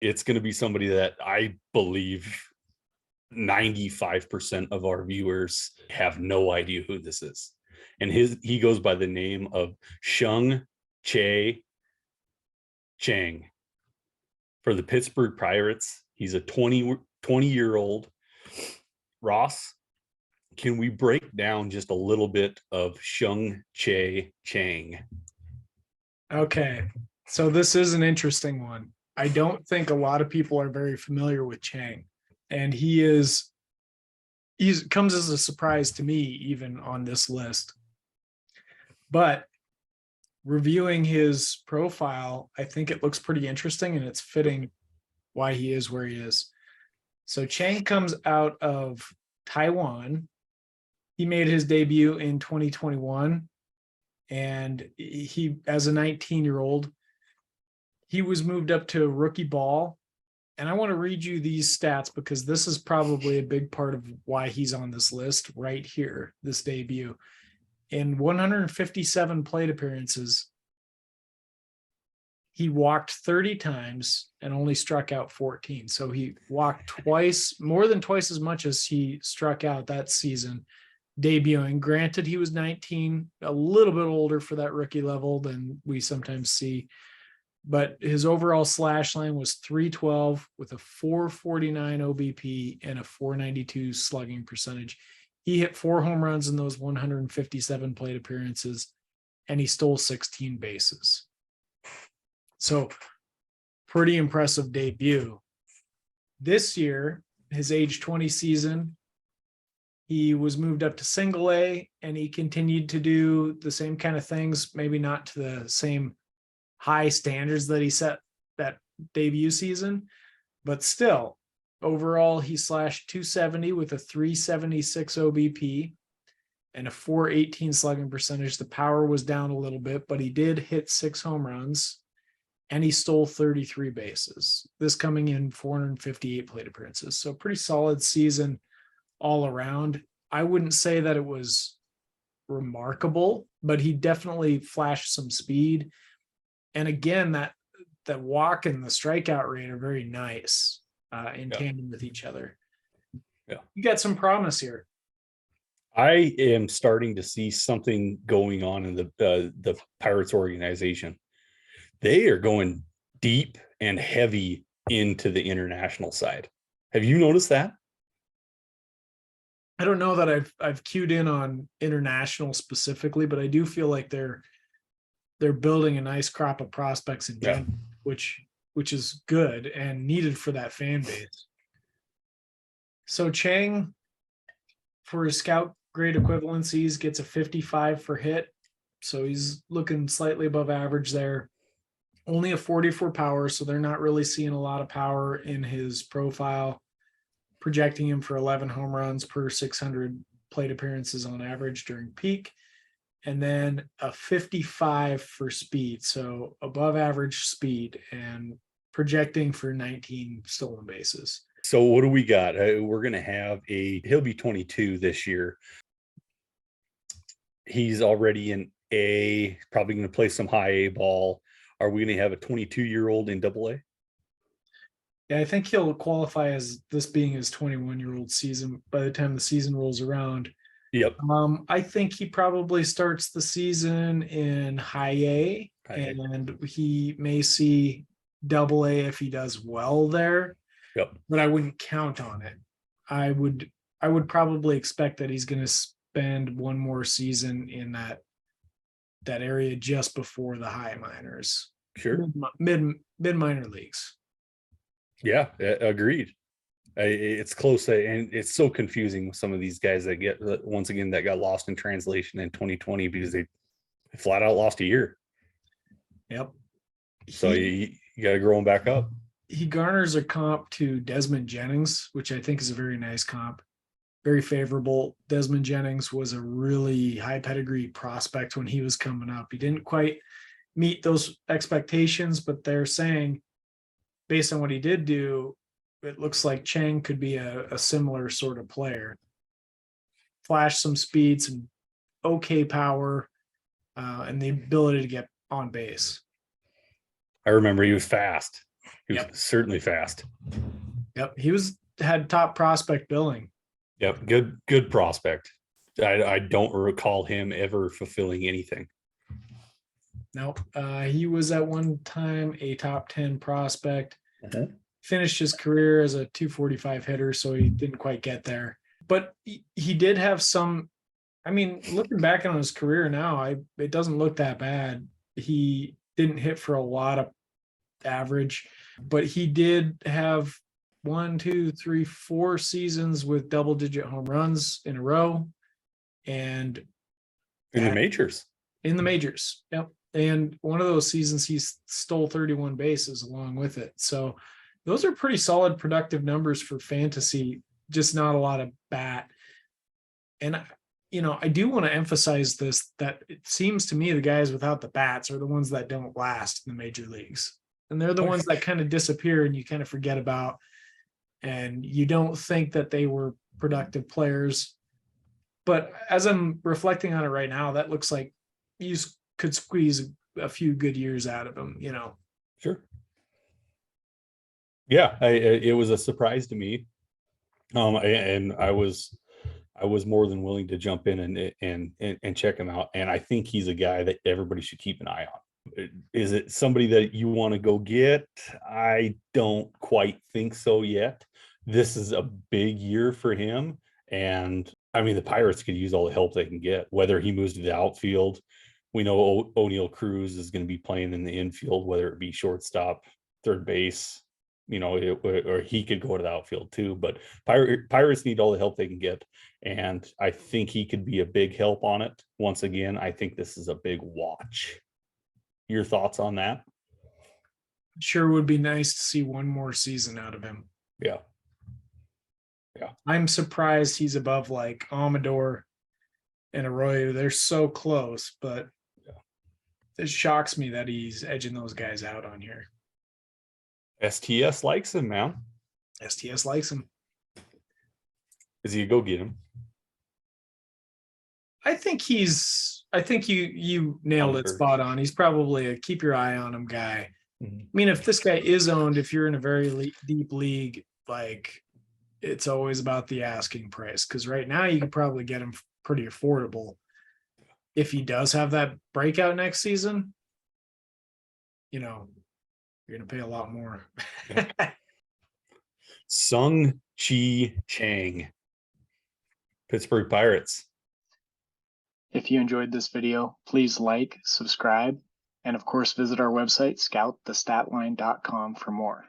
it's going to be somebody that I believe 95% of our viewers have no idea who this is. And he goes by the name of Tsung-Che Cheng for the Pittsburgh Pirates. He's a 20-year-old. Ross, can we break down just a little bit of Tsung-Che Cheng? Okay, so this is an interesting one. I don't think a lot of people are very familiar with Cheng, and he comes as a surprise to me even on this list. But reviewing his profile, I think it looks pretty interesting, and it's fitting why he is where he is. So Cheng comes out of Taiwan. He made his debut in 2021, and he, as a 19-year-old, he was moved up to rookie ball. And I want to read you these stats because this is probably a big part of why he's on this list right here, this debut. In 157 plate appearances, he walked 30 times and only struck out 14. So he walked more than twice as much as he struck out that season debuting. Granted, he was 19, a little bit older for that rookie level than we sometimes see. But his overall slash line was 312 with a 449 OBP and a 492 slugging percentage. He hit 4 home runs in those 157 plate appearances, and he stole 16 bases. So pretty impressive debut. This year, his age 20 season, he was moved up to single A, and he continued to do the same kind of things, maybe not to the same high standards that he set that debut season, but still overall he slashed 270 with a 376 OBP and a 418 slugging percentage. The power was down a little bit, but he did hit 6 home runs and he stole 33 bases. This coming in 458 plate appearances. So pretty solid season all around. I wouldn't say that it was remarkable, but he definitely flashed some speed. And again, that walk and the strikeout rate are very nice in tandem with each other. Yeah, you got some promise here. I am starting to see something going on in the Pirates organization. They are going deep and heavy into the international side. Have you noticed that? I don't know that I've cued in on international specifically, but I do feel like they're building a nice crop of prospects in general, which is good and needed for that fan base. So Cheng, for his scout grade equivalencies, gets a 55 for hit. So he's looking slightly above average there. Only a 44 power, so they're not really seeing a lot of power in his profile, projecting him for 11 home runs per 600 plate appearances on average during peak. And then a 55 for speed, so above average speed, and projecting for 19 stolen bases. So what do we got? We're going to have he'll be 22 this year. He's already in A, probably going to play some high A ball. Are we going to have a 22-year-old in Double A? Yeah, I think he'll qualify as this being his 21-year-old season by the time the season rolls around. Yep. I think he probably starts the season in high A, and he may see Double A if he does well there. Yep. But I wouldn't count on it. I would probably expect that he's going to spend one more season in that area just before the high minors. Sure. Mid minor leagues. Yeah, agreed. It's close, and it's so confusing with some of these guys that get, once again, that got lost in translation in 2020 because they flat out lost a year. Yep. So you got to grow them back up. He garners a comp to Desmond Jennings, which I think is a very nice comp. Very favorable. Desmond Jennings was a really high pedigree prospect when he was coming up. He didn't quite meet those expectations, but they're saying, based on what he did do, it looks like Cheng could be a similar sort of player. Flash some speed, some okay power, and the ability to get on base. I remember he was fast. He was Yep. certainly fast. Yep. He had top prospect billing. Yep. Good prospect. I don't recall him ever fulfilling anything. Nope. He was at one time a top 10 prospect. Finished his career as a 245 hitter, so he didn't quite get there. But he did have some. I mean, looking back on his career now, it doesn't look that bad. He didn't hit for a lot of average, but he did have 4 seasons with double-digit home runs in a row, and In the majors. in the majors. Yep. And one of those seasons, he stole 31 bases along with it. So those are pretty solid, productive numbers for fantasy, just not a lot of bat. And, I do want to emphasize this, that it seems to me the guys without the bats are the ones that don't last in the major leagues. And they're the ones that kind of disappear and you kind of forget about. And you don't think that they were productive players. But as I'm reflecting on it right now, that looks like you could squeeze a few good years out of him, Sure. Yeah, it was a surprise to me. And I was more than willing to jump in and check him out. And I think he's a guy that everybody should keep an eye on. Is it somebody that you want to go get? I don't quite think so yet. This is a big year for him. And I mean, the Pirates could use all the help they can get, whether he moves to the outfield. We know O'Neal Cruz is going to be playing in the infield, whether it be shortstop, third base, or he could go to the outfield too. But Pirates need all the help they can get. And I think he could be a big help on it. Once again, I think this is a big watch. Your thoughts on that? Sure would be nice to see one more season out of him. Yeah. I'm surprised he's above like Amador and Arroyo. They're so close, but it shocks me that he's edging those guys out on here. STS likes him, man. STS likes him. Is he a go get him? I think you nailed it spot on. He's probably a keep your eye on him guy. I mean, if this guy is owned, if you're in a very deep league, like, it's always about the asking price, because right now you could probably get him pretty affordable. If he does have that breakout next season, you're going to pay a lot more. Tsung-Che Cheng, Pittsburgh Pirates. If you enjoyed this video, please like, subscribe, and of course visit our website, scoutthestatline.com for more.